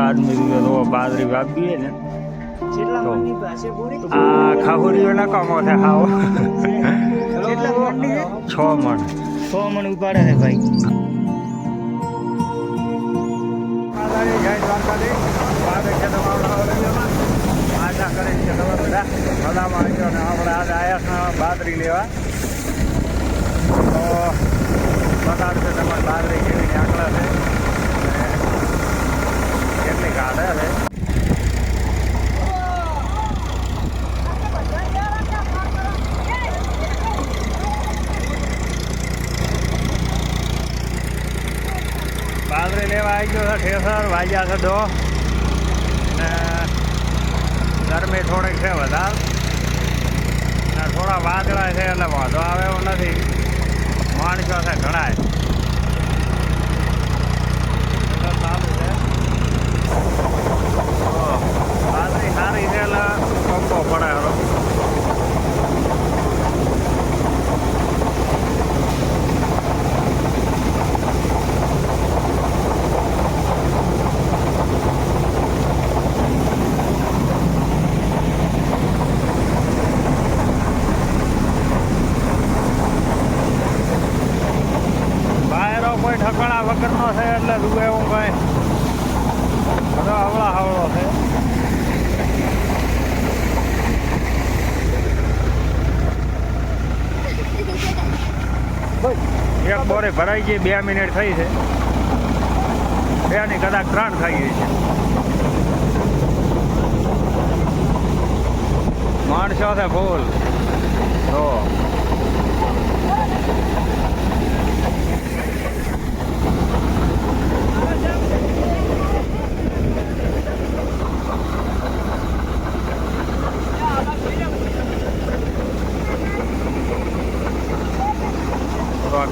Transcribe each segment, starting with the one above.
આદમી તો બાજરી વાપીએ ને કેટલા તો મણની પાસે બોરી આ ખાહુરીઓ ના કામો છે હાવ કેટલા મણની છે 6 મણ 6 મણ ઉપાડે છે ભાઈ જય દ્વારકાધીશ સ્વાગત છે તમારું આશા કરે છે તમે બધા મજામાં આવજો અને આપણે આજે આવ્યા છે બાજરી લેવા તો બતાડશે તમારી બાજરી કેવી આંકડા છે અને કેટલી કાઢે છે બાજરી લેવા આવી ગયો છે ઠેસર વાગ્યા છે 2 ને ગરમી થોડીક છે વધારે ને થોડા વાદળા છે એટલે વાંધો આવે એવું નથી માણસો છે ઘણાય ચાલુ છે બાજરી સારી છે એટલે પંપો પડે હરો કોઈ ઠકણા વગરનો છે એટલે રૂએ એવું કઈ બધો હવળા હવળો છે એક બોરી ભરાઈ ગઈ 2 મિનિટ થઈ છે 2 ની કદાચ 3 થઈ ગઈ છે માણસો છે ફૂલ તો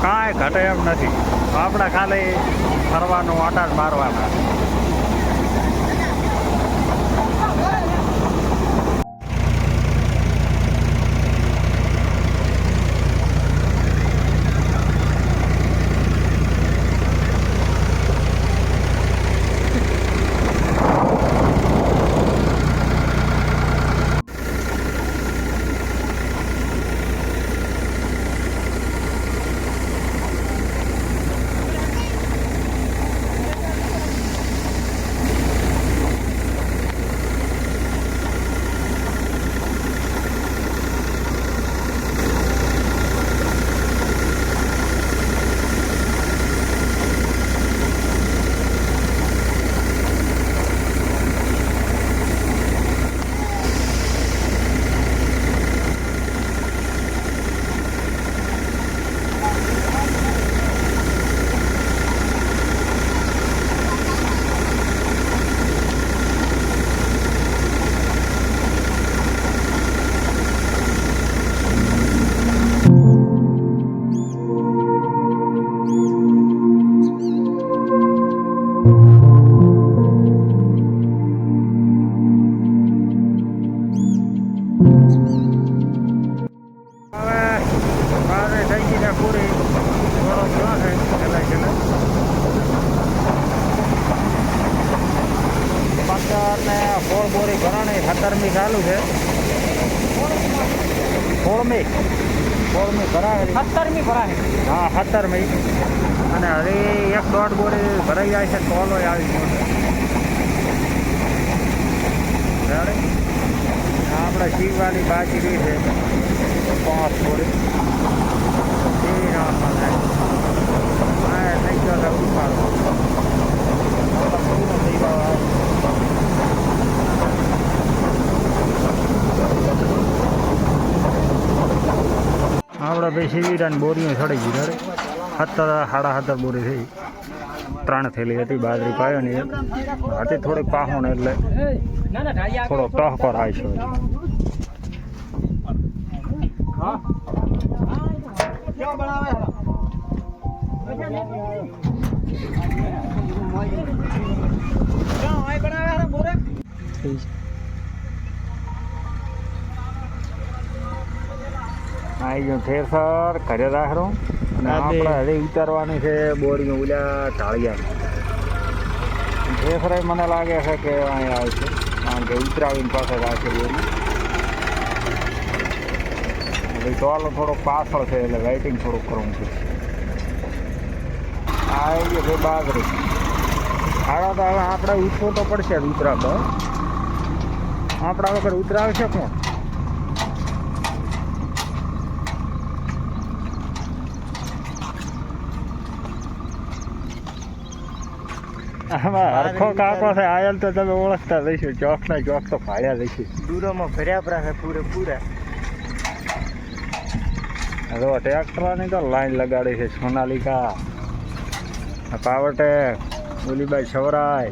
કાંઈ ઘટે એમ નથી આપણે ખાલી ફરવાનું આટા જ મારવાના ફોળ બોરી ભરાણી 17મી ચાલુ છે 16મી ભરાય 17મી ભરાય હા 17મી અને હવે 1.5 બોરી ભરાઈ જાય છે ટોલો આવી ગયો છે આપણે શિવવાળી બાજરી છે 5 બોરી થઈ ગયો છે ઉપાડો આપણે ભાઈ શિવિરાની બોરીઓ ચડી ગઈ ત્યારે 17 બોરી થઈ 3 થેલી હતી બાજરી પાયો ને હતી થોડીક પાહો ને એટલે થોડો ટહકો રાય છે આવી ગયું ઠેરસર ઘરે રાખો અને આપણે હળી ઉતારવાની છે બોરીઓ ઓલા ઢાળિયા રેસરાય મને લાગે છે કે અહીંયા આવશે કારણ કે ઉતરાવીને પાસે રાખેલી એની ટોલો થોડોક પાછળ છે એટલે લાઇટિંગ થોડુંક કરવું પડશે. આ આવી ગયો ભાઈ બાજરી હાડા તો હવે આપણે ઉતરવું તો પડશે જ ઉતરાતો આપણા વગર ઉતરાવશે કોણ? આમાં હરખો કાકો છે આયલ તો તમે ઓળખતા લઈશું ચોકના ચોક તો ફાળ્યા લઈશું. દૂરોમાં ભર્યા પરા પૂરેપૂરા. હવે ટ્રેક્ટરની તો લાઈન લગાડી છે. સોનાલિકા, પાવરટેક, ઓલીબાઈ છવરાય.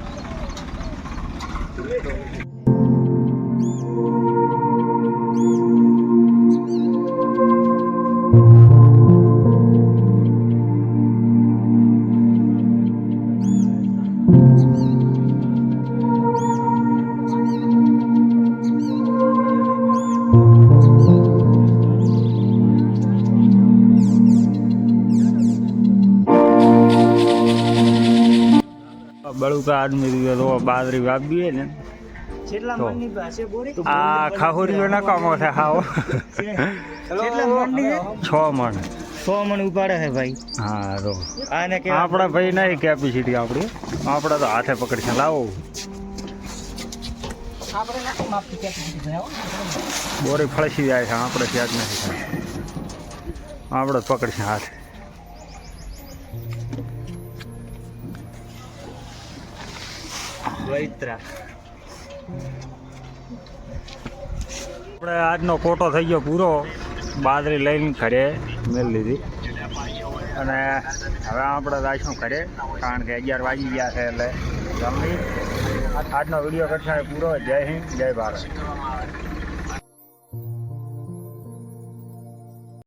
બળુકા આદમી દીધો તો બાજરી વાવીએ ને કેટલા તો. મણની પાસે બોરી? આ ખાહુરીઓ નકામો છે હાવ. કેટલા મણની છે? 6 મણ. 100 મણ ઉપાડે છે ભાઈ. હા તો આને કેવા આપણા ભાઈ નહીં કેપેસિટી આપણી આપણે તો હાથે પકડી છે. લાવો આપણે નાખો માપથી કેપેસિટી ભાઈ. બોરી ફળસી જાય છે આપણે ત્યાં જ નથી થાય. આપણે જ પકડશે હાથે. વૈત્રા આપણે આજનો કોટો થઈ ગયો પૂરો. બાજરી લઈને ઘરે મેળ લીધી અને હવે આપણે જઈશું ઘરે કારણ કે 11 વાગી ગયા છે એટલે જલ્દી આજનો વિડીયો કરશે પૂરો. જય હિન્દ, જય ભારત.